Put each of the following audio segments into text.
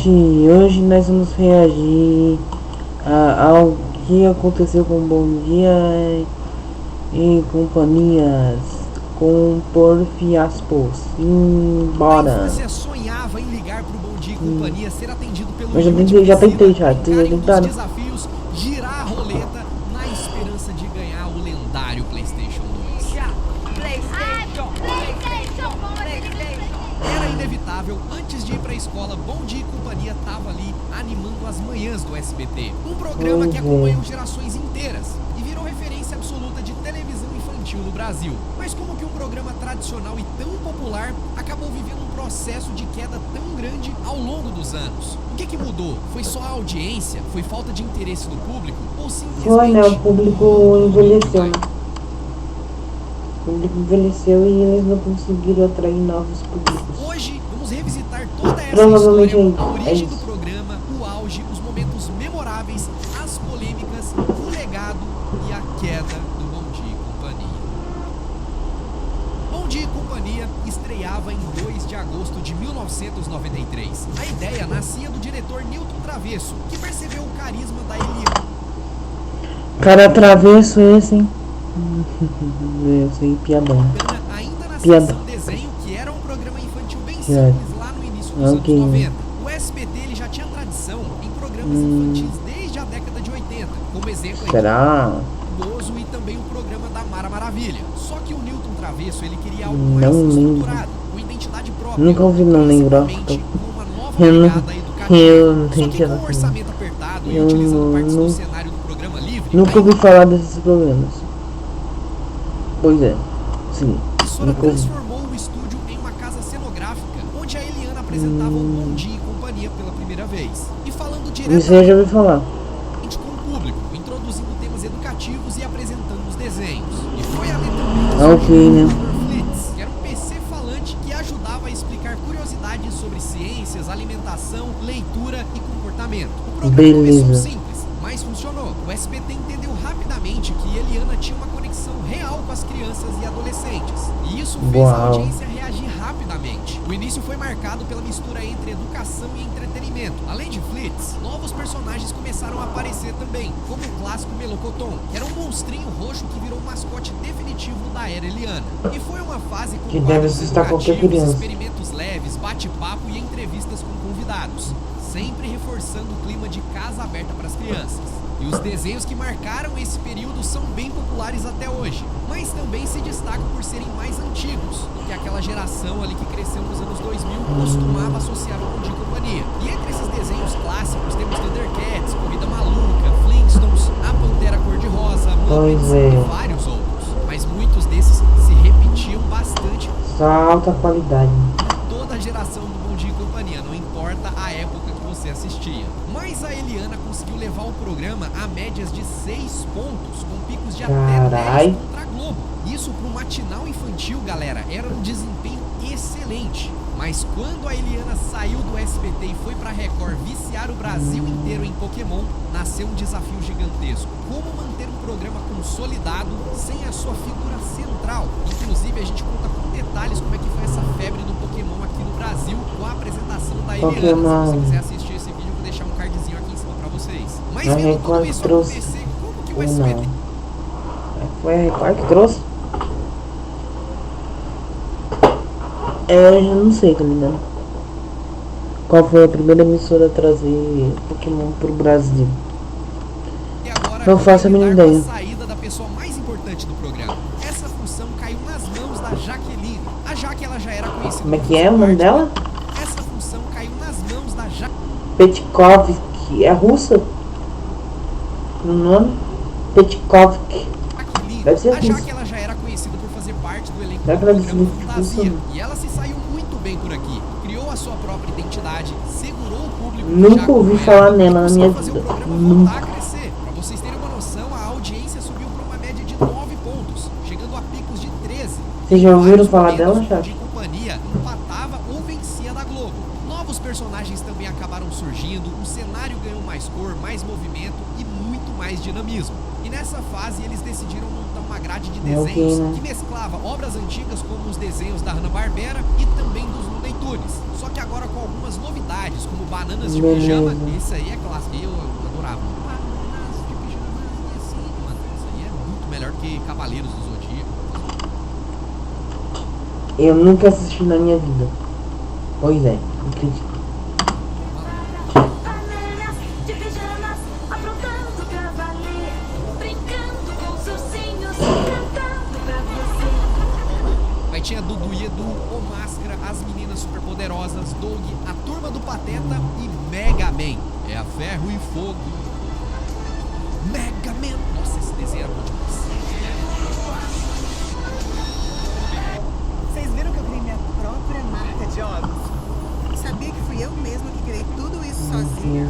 Gente, hoje nós vamos reagir ao que aconteceu com Bom Dia e Companhias com Porfiaspos. Embora. Você sonhava em ligar pro Bom Dia e Companhia, ser atendido pelo Eu já tentei já. desafios, girar a roleta na esperança de ganhar o lendário PlayStation 2. Era inevitável, antes de ir pra escola, Bom Dia e Companhia tava ali animando as manhãs do SBT. Um programa que acompanhou gerações inteiras e virou referência absoluta de televisão infantil no Brasil. Mas como que um programa tradicional e tão popular acabou vivendo um processo de queda tão grande ao longo dos anos? O que mudou? Foi só a audiência? Foi falta de interesse do público? Ou simplesmente... Foi, né? O público envelheceu. O público envelheceu e eles não conseguiram atrair novos públicos. Hoje, vamos revisitar toda essa Provavelmente história, a origem isso. do programa, o auge, os momentos memoráveis, as polêmicas, o legado e a queda do Bom Dia e Companhia. Bom Dia e Companhia estreava em 2 de agosto de 1993. A ideia nascia do diretor Newton Travesso, que percebeu o carisma da Eliana. Cara travesso esse, hein? Eu sei, piadão. Ainda na Piada. seção desenho, que era um programa infantil bem simples lá no início dos anos 90. O SBT ele já tinha tradição em programas infantis desde a década de 80, como exemplo Será? Bozo e também o programa da Mara Maravilha. Só que o Newton Travesso ele queria algo Não mais lembro. estruturado, com identidade própria. Nunca ouvi, não lembro. Principalmente com uma nova Eu não- pegada educativa. eu não Só que entendi com um assim. orçamento apertado e Eu utilizando partes não- do cenário do programa livre, Nunca ouvi falar desses programas. Pois é, sim. a emissora Nunca ouvi. transformou o estúdio em uma casa cenográfica, onde a Eliana apresentava o Bom Dia e Companhia pela primeira vez. E falando Isso eu diretamente já ouvi falar. com o público, introduzindo temas educativos e apresentando os desenhos. E foi ali também que Ok, surgiu né? o Dr. Flitz, que era um PC falante que ajudava a explicar curiosidades sobre ciências, alimentação, leitura e comportamento. O programa começou Beleza. simples, mas funcionou. O SBT entendeu rapidamente que Eliana tinha uma conexão real com as crianças e adolescentes. E isso fez a Uau. audiência reagir rapidamente. O início foi marcado pela mistura entre educação e entretenimento. Além de Flitz, novos personagens começaram a aparecer também, como o clássico Melocoton, que era um monstrinho roxo que virou o mascote definitivo da era Eliana. E foi uma fase com Que deve quadros assustar qualquer educativos, criança. experimentos leves, bate-papo e entrevistas com convidados, sempre reforçando o clima de casa aberta para as crianças. E os desenhos que marcaram esse período são bem populares até hoje, mas também se destacam por serem mais antigos do que aquela geração ali que cresceu nos anos 2000 costumava associar ao Bom Dia e Companhia. E entre esses desenhos clássicos temos Thundercats, Corrida Maluca, Flintstones, A Pantera Cor-de-Rosa, Muppets Pois é. e vários outros. Mas muitos desses se repetiam bastante Só alta qualidade. toda a geração do Bom Dia e Companhia, não importa a época que você assistia. Mas a Eliana conseguiu levar o programa a médias de 6 pontos, com picos de até Carai. 10 contra a Globo. Isso pro matinal infantil, galera, era um desempenho excelente. Mas quando a Eliana saiu do SBT e foi pra Record viciar o Brasil inteiro em Pokémon, nasceu um desafio gigantesco. Como manter um programa consolidado sem a sua figura central? Inclusive, a gente conta com detalhes como é que foi essa febre do Pokémon aqui no Brasil com a apresentação da Eliana. Pokémon. Se você quiser assistir esse vídeo, eu vou deixar um cardzinho aqui em cima pra vocês. Mas A vendo tudo Record isso trouxe acontecer, como que o ou SBT... não? Foi a Record que trouxe? Eu já não sei, tá ligado? Qual foi a primeira emissora a trazer Pokémon pro Brasil? E agora, Não faço a mínima lidar com ideia. a saída da pessoa mais importante do programa. Essa função caiu nas mãos da Jaqueline. A Jaque, ela já era conhecida... Como é por que é fazer o nome parte dela? Essa função caiu nas mãos da Petkovski. É russa? O nome? Petkovski. Jaqueline. Deve ser A Jaque, russa. ela já era conhecida por fazer parte do elenco Deve do ser programa russa. Fantasia. E ela se saiu muito bem por aqui. Criou a sua própria identidade, segurou o público... que Nunca já ouvi acompanhava falar nela e na buscou minha fazer vida. o programa Nunca. voltar a crescer. Pra vocês terem uma noção, a audiência subiu para uma média de 9 pontos, chegando a picos de 13. Vocês já ouviram Vários falar momentos, dela, o Bom chat? Dia e Companhia empatava ou vencia da Globo. Novos personagens também acabaram surgindo, o cenário ganhou mais cor, mais movimento e muito mais dinamismo. E nessa fase eles decidiram montar uma grade de desenhos né? que mesclava obras antigas como os desenhos da Hanna-Barbera e também dos Looney Tunes. Looney Tunes, só que agora com algumas novidades, como bananas de Beleza. pijama. Esse aí é clássico, eu adorava. Bananas de pijama, e assim, mano, isso aí é muito melhor que Cavaleiros do Zodíaco. Eu nunca assisti na minha vida. Pois é, acredito. Bananas de pijamas, aprontando pra valer, brincando com os ursinhos, cantando pra você. Aí tinha Dudu e Edu, O Máscara, As Meninas Superpoderosas, Doug, A Turma do Pateta e Mega Man. É a ferro e fogo. Mega Man. Nossa, esse desenho era bom demais. Vocês viram que eu criei minha própria marca de óculos? Sabia que fui eu mesma que criei tudo isso sozinha?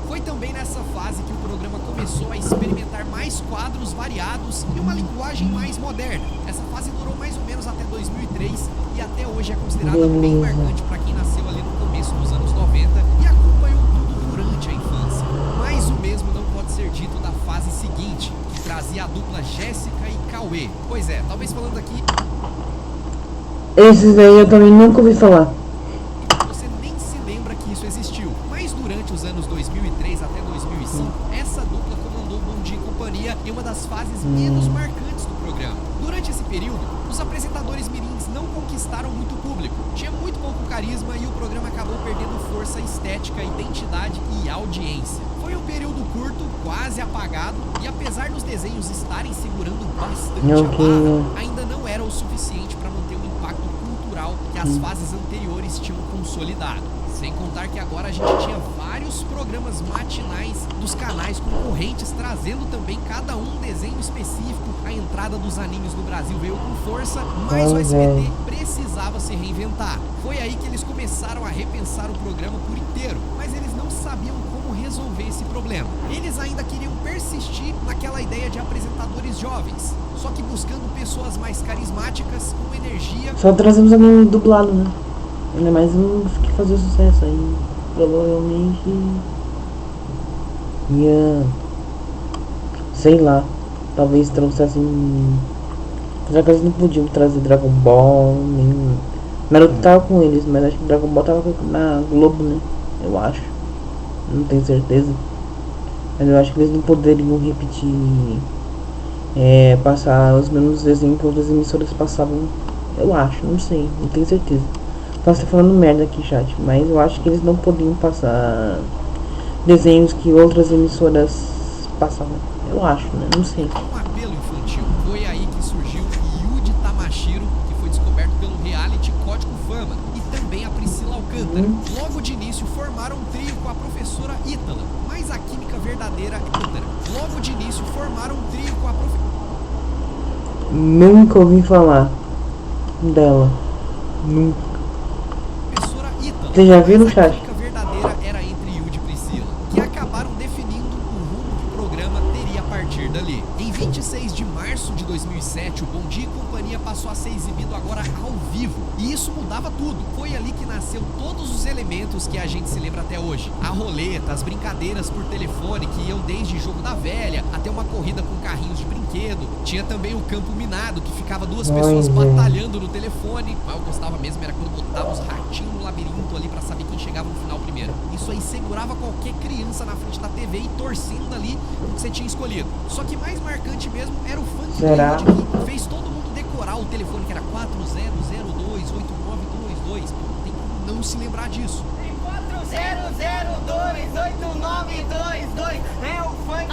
Foi também nessa fase que o programa começou a experimentar mais quadros variados e uma linguagem mais moderna. Essa fase durou mais ou menos até 2003 e até hoje é considerada bem marcante para quem nasceu ali no começo dos anos 90 e acompanhou tudo durante a infância. Mas o mesmo não pode ser dito da fase seguinte, que trazia a dupla Jéssica e Cauê. Pois é, talvez falando aqui, Esses aí eu também nunca ouvi falar. você nem se lembra que isso existiu. Mas durante os anos 2003 até 2005, essa dupla comandou Bom Dia e Companhia em uma das fases menos marcantes do programa. Durante esse período, os apresentadores mirins não conquistaram muito público, tinha muito pouco carisma e o programa acabou perdendo força estética, identidade e audiência. Foi um período curto, quase apagado, e apesar dos desenhos estarem segurando bastante a barra, ainda não era o suficiente para manter o impacto cultural que as fases anteriores tinham consolidado. Sem contar que agora a gente tinha vários programas matinais dos canais concorrentes, trazendo também cada um desenho específico. A entrada dos animes no Brasil veio com força, mas o SBT precisava se reinventar. Foi aí que eles começaram a repensar o programa por inteiro, mas eles não sabiam como resolver esse problema. Eles ainda queriam persistir naquela ideia de apresentadores jovens, só que buscando pessoas mais carismáticas, com energia. Só trazemos anime dublado, né? Ainda mais uns que faziam sucesso aí. Provavelmente ia, sei lá, talvez trouxessem. Já que eles não podiam trazer Dragon Ball, nem Naruto tava com eles, mas acho que Dragon Ball tava na Globo, né? Eu acho. Não tenho certeza. Mas eu acho que eles não poderiam repetir, passar os mesmos desenhos que outras emissoras passavam. Eu acho, não sei, não tenho certeza. Posso estar falando merda aqui, chat, mas eu acho que eles não podiam passar desenhos que outras emissoras passavam. Eu acho, né? Não sei. Um apelo infantil. Foi aí que surgiu Yuji Tamashiro, que foi descoberto pelo reality Código Fama, e também a Priscila Alcântara. Logo de início formaram um trio com a professora Ítala, mas a química verdadeira é outra. Logo de início formaram um trio com a Nunca ouvi falar dela. Nunca. professora Ítala. Você já viu no Mas chat? a química verdadeira era entre Yuji e Priscila, que acabaram definindo o rumo que o programa teria a partir dali. Em 26 de março de 2007, o Bom Dia e Companhia passou a ser exibido agora ao vivo, e isso mudava tudo. Foi ali que nasceu todos os elementos que a gente se lembra até hoje. A roleta, as brincadeiras por telefone, que iam desde jogo da velha até uma corrida com carrinhos de brinquedo. Tinha também o campo minado, que ficava duas pessoas batalhando no telefone. Mas eu gostava mesmo, era quando botava os ratinhos no labirinto ali pra saber quem chegava no final primeiro. Isso aí segurava qualquer criança na frente da TV e torcendo ali o que você tinha escolhido. Só que mais marcante mesmo era o funk Será? do Yuji, que fez todo mundo decorar o telefone, que era 40028922. Pô, não tem como não se lembrar disso. 40028922 é o funk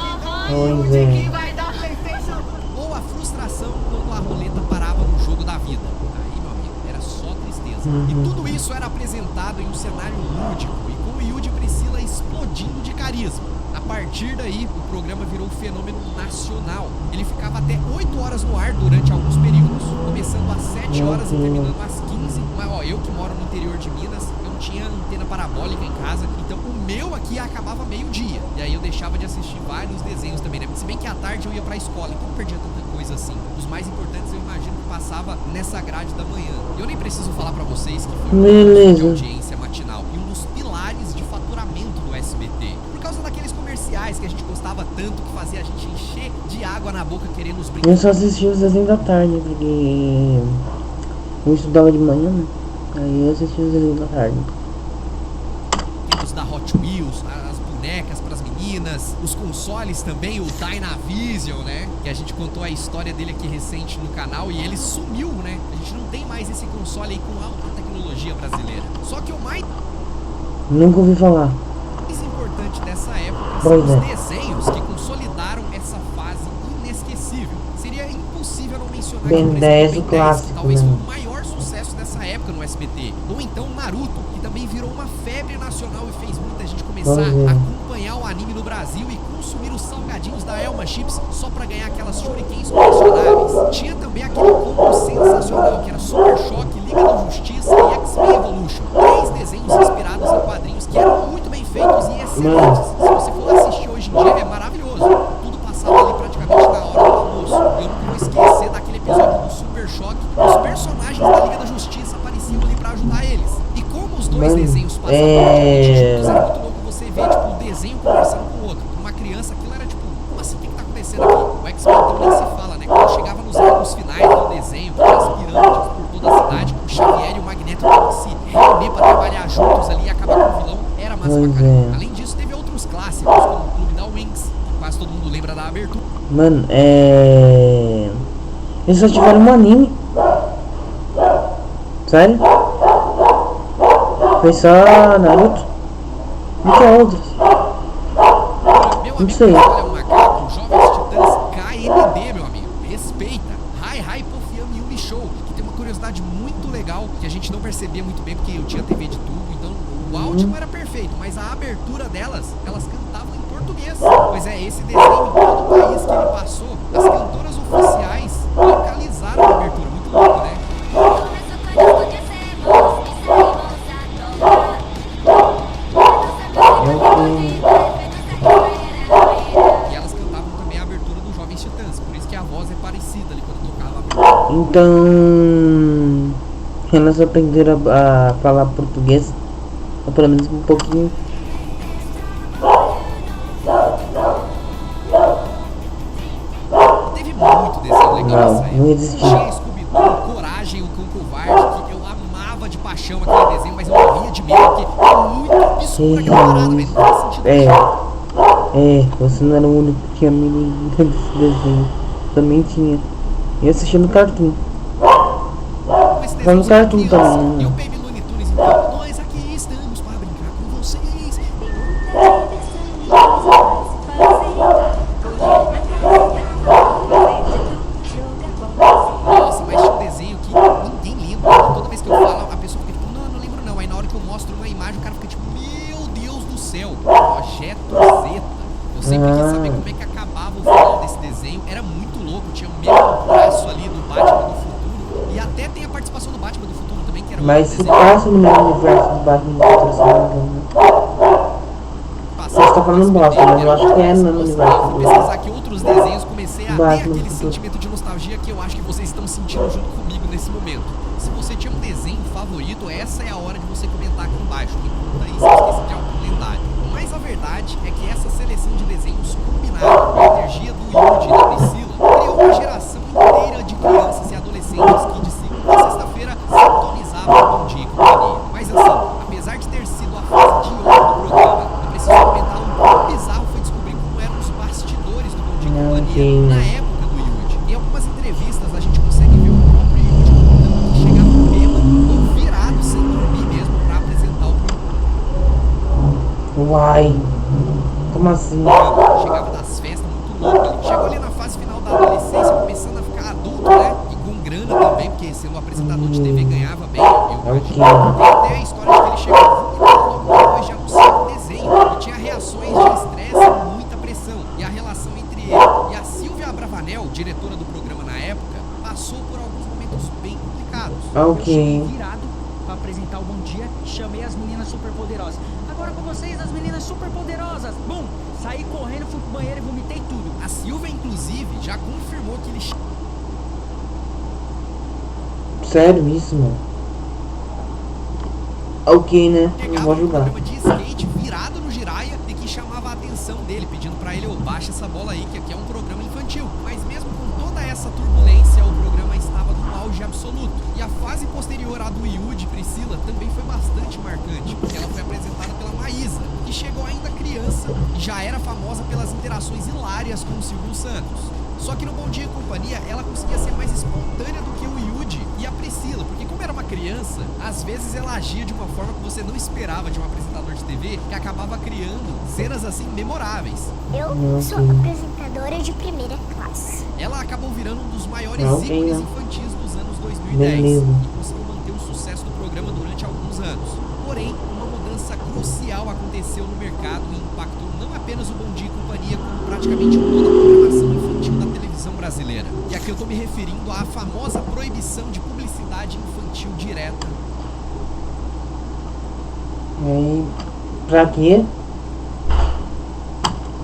Pois é. que vai dar PlayStation. Ou a frustração quando a roleta parava no jogo da vida. Aí, meu amigo, era só tristeza. E tudo isso era apresentado em um cenário lúdico e com o Yuji e Priscila explodindo de carisma. A partir daí, o programa virou um fenômeno nacional. Ele ficava até 8 horas no ar durante alguns períodos, começando às 7 horas e terminando às 15. Mas, ó, eu que moro no interior de Minas, eu não tinha antena parabólica em casa, então o meu aqui acabava meio-dia. E aí eu deixava de assistir vários desenhos também, né? Se bem que à tarde eu ia pra escola, então não perdia tanta coisa assim. Os mais importantes eu imagino que passava nessa grade da manhã. Eu nem preciso falar pra vocês que foi Beleza. de audiência matinal e um dos pilares de faturamento do SBT. Por causa daqueles comerciais que a gente gostava tanto, que fazia a gente encher de água na boca querendo os Eu brinquedos. só assistia os desenhos da tarde, porque eu estudava de manhã, né? Aí eu assisti os ali na tarde. Os da Hot Wheels, as bonecas para as meninas, os consoles também, o Dynavision, né? Que a gente contou a história dele aqui recente no canal e ele sumiu, né? A gente não tem mais esse console aí com alta tecnologia brasileira. Só que o mais Nunca ouvi falar. importante dessa época Pois são é. os desenhos que consolidaram essa fase inesquecível. Seria impossível não mencionar Ben que, por 10, exemplo, o Ben 10 clássico, talvez né? foi o maior sucesso dessa época no SBT. Ou então Naruto, que também virou uma febre nacional e fez muita gente começar Pois é. a acompanhar o anime no Brasil e consumir os salgadinhos da Elma Chips só pra ganhar aquelas shurikens colecionáveis. Tinha também aquele combo sensacional que era Super Choque, Liga da Justiça e X-Men Evolution. 3 desenhos inspirados em quadrinhos que eram muito bem feitos e excelentes. Se você for assistir hoje em dia é maravilhoso. Tudo passava ali praticamente na hora do almoço. Eu não vou esquecer daquele episódio do Super Choque. Os personagens da Liga da Justiça apareciam ali pra ajudar eles. E como os dois Mano, desenhos passavam praticamente juntos, era muito louco você ver tipo, o desenho conversando com o outro. Pra uma criança aquilo era tipo, como assim, o que tá acontecendo aqui? O X-Men então nem se fala, né? Quando chegava nos arcos finais do desenho, as pirâmides por toda a cidade, o Xavier e o Magneto tinham que se reunir pra trabalhar juntos ali e acabar com o vilão, era massa pra Pois caramba. é. Além disso, teve outros clássicos, como o Clube da Winx, que quase todo mundo lembra da abertura. Mano, eles só tiveram um anime. Sério? Foi só Naruto? Não tinha outros. Meu Não amigo, sei. olha o macaco, Jovens Titãs KND, meu amigo. Respeita. Hi Hi Pofiami Yumi Show, que tem uma curiosidade muito legal que a gente não percebia muito bem porque eu tinha TV de tubo, então o áudio não era perfeito, mas a abertura delas, elas cantavam em português. Pois é, esse desenho em todo o país que ele passou, as cantoras oficiais localizaram a abertura. Muito louco, né? E elas cantavam também a abertura do Jovens Titãs, por isso que a voz é parecida ali quando tocava a abertura. Então, elas aprenderam a falar português, ou pelo menos um pouquinho. Teve muito desenho legal Não, nessa época. não existia. Tinha Scooby-Doo, Coragem, o Cão Covarde, que eu amava de paixão aquele desenho, mas eu morria de medo, porque é muito obscuro aquela parada, velho. Não faz sentido nenhum. Você não era o único que tinha menino desse desenho. Também tinha. E assistindo no Cartoon. Esse Vamos desenho no Cartoon criança, também, né? e o Baby Looney Tunes, então, nós aqui estamos para brincar com vocês. Nossa, mas tinha um desenho que ninguém lembra. Toda vez que eu falo, a pessoa fica tipo, não, eu não lembro não. Aí na hora que eu mostro uma imagem, o cara fica tipo, meu Deus do céu, Projeto Zeta. Eu sempre quis saber como é que acabava o final desse desenho. Era muito louco, tinha o mesmo braço ali do Batman do Futuro. E até tem a participação do Batman do Futuro também, que era um Mas se desenho. passa no mesmo universo do Batman do Futuro, se não me engano. Passava Você tá falando no bosta, SBT, mas eu acho que é no universo Eu fui do pesquisar aqui outros desenhos, comecei a ter Batman aquele do Futuro. sentimento de nostalgia que eu acho que vocês estão sentindo junto comigo nesse momento. Se você tinha um desenho favorito, essa é a hora de você comentar aqui embaixo. Me conta aí se eu esqueci de algum lendário. Mas a verdade é que essa seleção de desenhos combinada com a energia do Yudi e da Priscila criou uma geração inteira de crianças e adolescentes que de segunda a sexta-feira sintonizavam o Bom Dia e Companhia. Mas assim, apesar de ter sido a fase de ouro do programa, eu preciso comentar um pouco bizarro foi descobrir como eram os bastidores do Bom Dia e Companhia na época do Yudi. Em algumas entrevistas a gente consegue ver o próprio Yudi contando que chegava bêbado ou virado sem dormir mesmo pra apresentar o programa. Uai, como assim? Chegava das festas muito louco ali. Chegou ali na fase final da adolescência, começando a ficar adulto, né? E com grana também, porque sendo apresentador de TV ganhava bem. Tem até a história de que ele chegou logo depois de anunciar um desenho e tinha reações de estresse e muita pressão. E a relação entre ele e a Silvia Abravanel, diretora do programa na época, passou por alguns momentos bem complicados. Eu cheguei virado pra apresentar o Bom Dia e chamei as meninas superpoderosas. Agora com vocês, as meninas superpoderosas. Bum! Saí correndo, fui pro banheiro e vomitei tudo. A Silvia, inclusive, já confirmou que ele Sério isso, mano? Ok, né? Não chegava vou no julgar. programa de skate virado no Jiraya e que chamava a atenção dele, pedindo pra ele, baixa essa bola aí, que aqui é um programa infantil. Mas mesmo com toda essa turbulência, o programa estava no auge absoluto. E a fase posterior à do Yu de Priscila também foi bastante marcante, porque ela foi apresentada pela Maísa, que chegou ainda criança e já era famosa pelas interações hilárias com o Silvio Santos. Só que no Bom Dia e Companhia ela conseguia ser mais espontânea do que o Yudi e a Priscila, porque como era uma criança, às vezes ela agia de uma forma que você não esperava de um apresentador de TV, que acabava criando cenas assim memoráveis. Eu sou apresentadora de primeira classe. Ela acabou virando um dos maiores Ok, ícones né? infantis dos anos 2010 Beleza. e conseguiu manter o sucesso do programa durante alguns anos. Porém, uma mudança crucial aconteceu no mercado e impactou não apenas o Bom Dia e Companhia, como praticamente toda a programação infantil da televisão brasileira. E aqui eu tô me referindo à famosa proibição de publicidade infantil direta. Pra quê?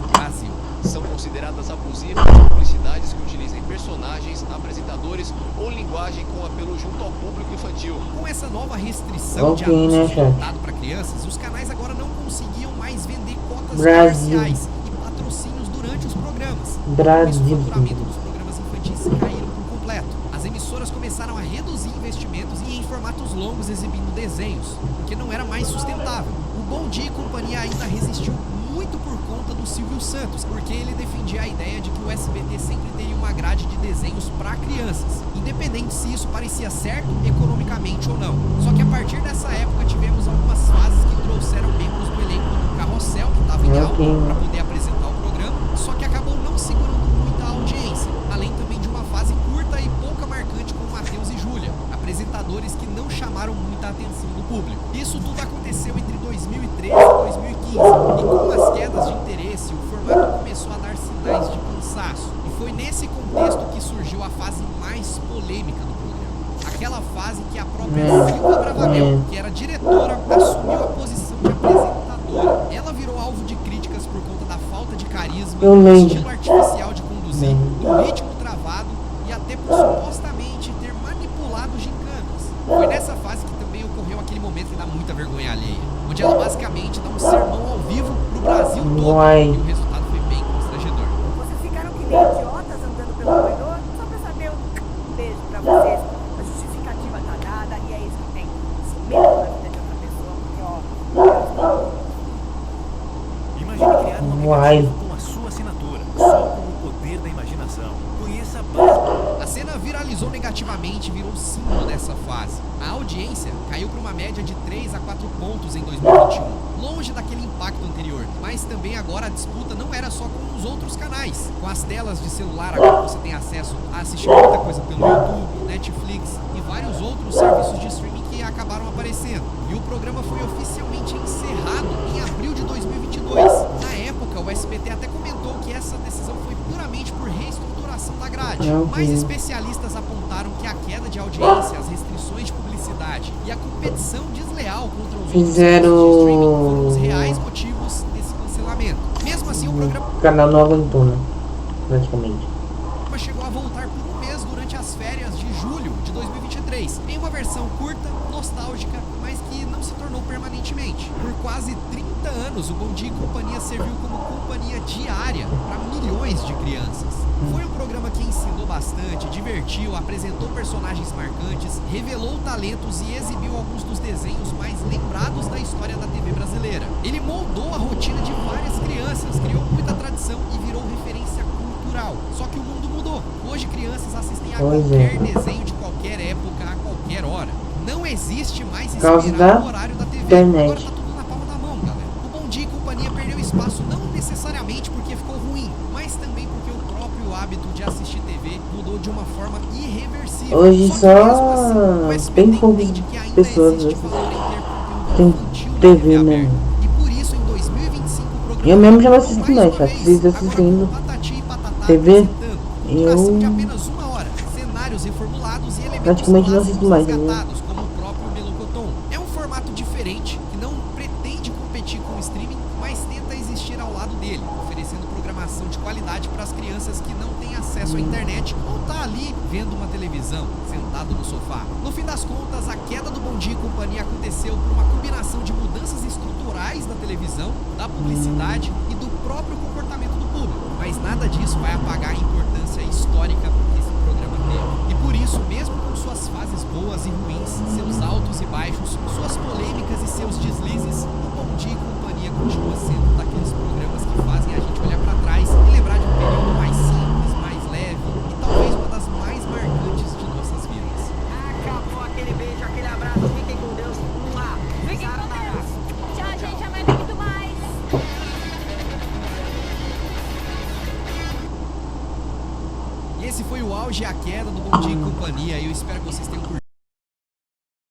No Brasil. São consideradas abusivas publicidades que utilizem personagens, apresentadores ou linguagem com apelo junto ao público infantil. Com essa nova restrição de Ok, né, anúncios chefe? voltado para crianças, os canais agora não conseguiam mais vender cotas Brasil. comerciais e patrocínios durante os programas. Brasil. Com isso, o faturamento dos programas infantis caíram por completo. As emissoras começaram a reduzir investimentos e em formatos longos exibindo desenhos, porque não era mais sustentável. O Bom Dia e Companhia ainda resistiu muito por conta do Silvio Santos, porque ele defendia a ideia de que o SBT sempre teria uma grade de desenhos para crianças, independente se isso parecia certo economicamente ou não. Só que a partir dessa época tivemos algumas fases que trouxeram membros do elenco do Carrossel, que estava em alta, para poder apresentar o programa, só que acabou não segurando muita audiência, além também de uma fase curta e pouca marcante com Matheus e Júlia, apresentadores que não chamaram muita atenção do público. Isso tudo aconteceu entre 2013 e 2015, e com as quedas de interesse, o formato começou a dar sinais de cansaço. E foi nesse contexto que surgiu a fase mais polêmica do programa. Aquela fase que a própria Silva Bravanel, que era diretora, assumiu a posição de apresentadora. Ela virou alvo de críticas por conta da falta de carisma, Eu do lembro. estilo artificial de conduzir, do ritmo travado e até por supostamente ter manipulado gincanas. Foi nessa fase que também ocorreu aquele momento que dá muita vergonha alheia, onde ela basicamente dá um sermão ao vivo pro Brasil todo, Uai. e o resultado foi bem constrangedor. Vocês ficaram que nem idiotas andando pelo corredor? Só pra saber um beijo pra vocês. A justificativa tá dada e é isso que tem. Se medo na vida de outra pessoa, porque ó. Imagine criar um Uai. aplicativo com a sua assinatura, só com o poder da imaginação. Conheça a base. A cena viralizou negativamente e virou símbolo dessa fase. A audiência caiu para uma média de 3 a 4 pontos em 2021, longe daquele impacto anterior. Mas também agora a disputa não era só com os outros canais. Com as telas de celular agora você tem acesso a assistir muita coisa pelo YouTube, Netflix e vários outros serviços de streaming que acabaram aparecendo. E o programa foi oficialmente encerrado em abril de 2022. Na época, o SBT até comentou que essa decisão foi puramente por reestruturação da grade. Mas especialistas apontaram que a queda de audiência, as restrições de publicidade e a competição desleal contra os outros serviços de streaming foram os reais motivos desse cancelamento. Mesmo assim, o programa O canal não aguentou, né? Praticamente. chegou a voltar por um mês durante as férias de julho de 2023, em uma versão curta, nostálgica, mas que não se tornou permanentemente. Por quase 30 anos, o Bom Dia e Companhia serviu como companhia diária para milhões de crianças. Foi um programa que ensinou bastante, divertiu, apresentou personagens marcantes, revelou talentos e exibiu alguns dos desenhos mais lembrados da história da TV brasileira. Ele moldou a rotina de várias crianças, criou muita tradição e virou referência cultural. Só que o mundo mudou. Hoje crianças assistem a qualquer desenho de qualquer época, a qualquer hora. Não existe mais esperar o horário da TV. Agora tá tudo na palma da mão, galera. O Bom Dia e Companhia perdeu espaço não necessariamente porque ficou ruim, mas também porque o próprio hábito de assistir TV mudou de uma forma irreversível. Hoje que só mesmo assim, o SBT bem poucas entende que ainda pessoas existe valor em ter conteúdo tem infantil na TV, TV né? aberta. E por isso, em 2025, o programa Eu mesmo já não voltou assisto mais mais, uma cara. vez, Vocês agora assistindo com Patati e Patatá TV, apresentando. Duração de eu apenas 1 hora, cenários reformulados e elementos praticamente não assisto clássicos mais, né? resgatados, como o próprio Melocoton. É um formato diferente, que não pretende competir com o streaming, mas tenta existir ao lado dele, oferecendo programação de qualidade para as crianças que não têm acesso à internet ou tá ali vendo uma televisão, sentado no sofá. No fim das contas, a queda do Bom Dia e Companhia aconteceu por uma combinação de mudanças estruturais da televisão, da publicidade e do próprio comportamento do público. Mas nada disso vai apagar a importância histórica que esse programa teve. E por isso, mesmo com sua suas fases boas e ruins, seus altos e baixos, suas polêmicas e seus deslizes, o Bom Dia e Companhia continua sendo daqueles programas que fazem a gente olhar pra trás e lembrar de um período mais simples, mais leve e talvez uma das mais marcantes de nossas vidas. Acabou aquele beijo, aquele abraço. Fiquem com Deus. Fiquem com Deus. Tchau, gente. Amanhã tem muito mais. E esse foi o auge e a queda do Bom Dia e Companhia. Eu espero que vocês tenham curtido.